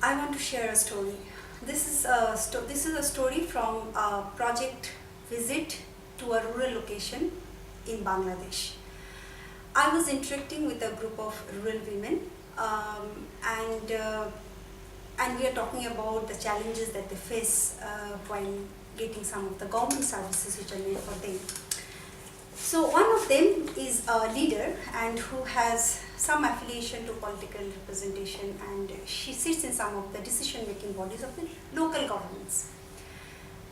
I want to share a story. This is a story from a project visit to a rural location in Bangladesh. I was interacting with a group of rural women, and we are talking about the challenges that they face while getting some of the government services which are made for them. So one of them is a leader and who has some affiliation to political representation, and she sits in some of the decision-making bodies of the local governments.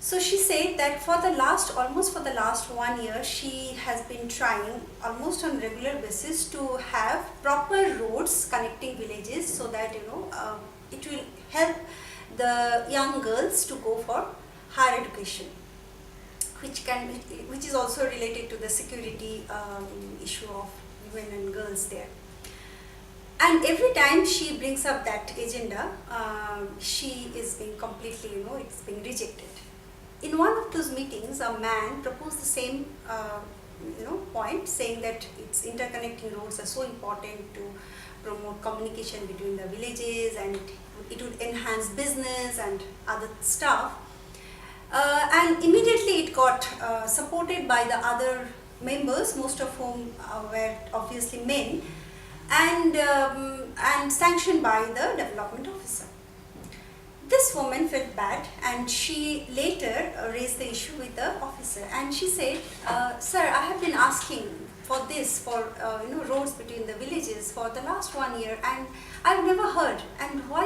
So she said that almost for the last 1 year, she has been trying almost on regular basis to have proper roads connecting villages so that it will help the young girls to go for higher education, which is also related to the security issue of women and girls there. And every time she brings up that agenda, she is being completely, it's being rejected. In one of those meetings, a man proposed the same, point, saying that its interconnecting roads are so important to promote communication between the villages, and it would enhance business and other stuff. And immediately it got supported by the other members, most of whom were obviously men, and sanctioned by the development officer. This woman felt bad, and she later raised the issue with the officer, and she said, "Sir, I have been asking for this, for roads between the villages for the last 1 year, and I've never heard. And why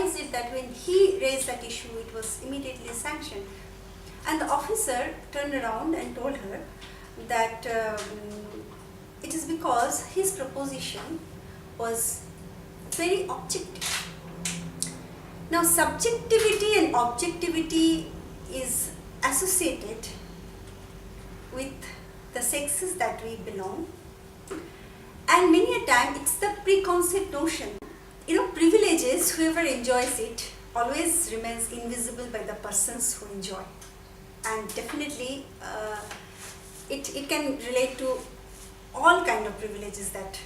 is it that when he raised that issue, it was immediately sanctioned?" And the officer turned around and told her that it is because his proposition was very objective. Now, subjectivity and objectivity is associated with the sexes that we belong, and many a time it's the preconceived notion. Privileges, whoever enjoys it always remains invisible by the persons who enjoy, and definitely it can relate to all kind of privileges that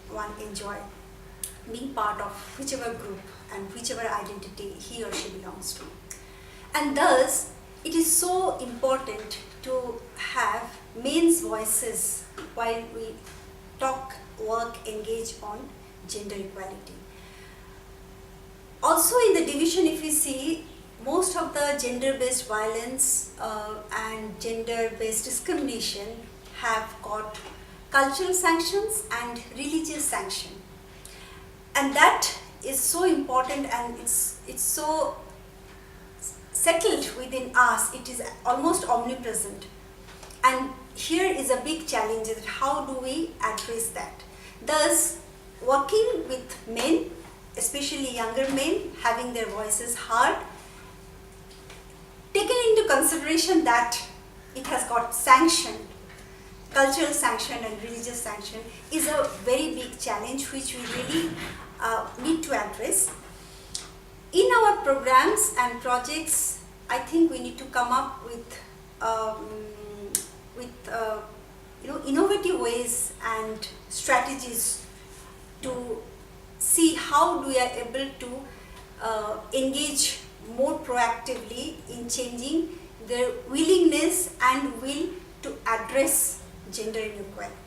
one enjoy, being part of whichever group and whichever identity he or she belongs to. And thus, it is so important to have men's voices while we talk, work, engage on gender equality. Also in the division, if we see, most of the gender-based violence and gender-based discrimination have got cultural sanctions and religious sanction. And that is so important, and it's so settled within us, it is almost omnipresent. And here is a big challenge, that how do we address that? Thus, working with men, especially younger men, having their voices heard, taking into consideration that it has got sanction, cultural sanction and religious sanction, is a very big challenge which we really need to address. In our programs and projects, I think we need to come up with innovative ways and strategies to see how we are able to engage more proactively in changing their willingness and will to address gender inequality.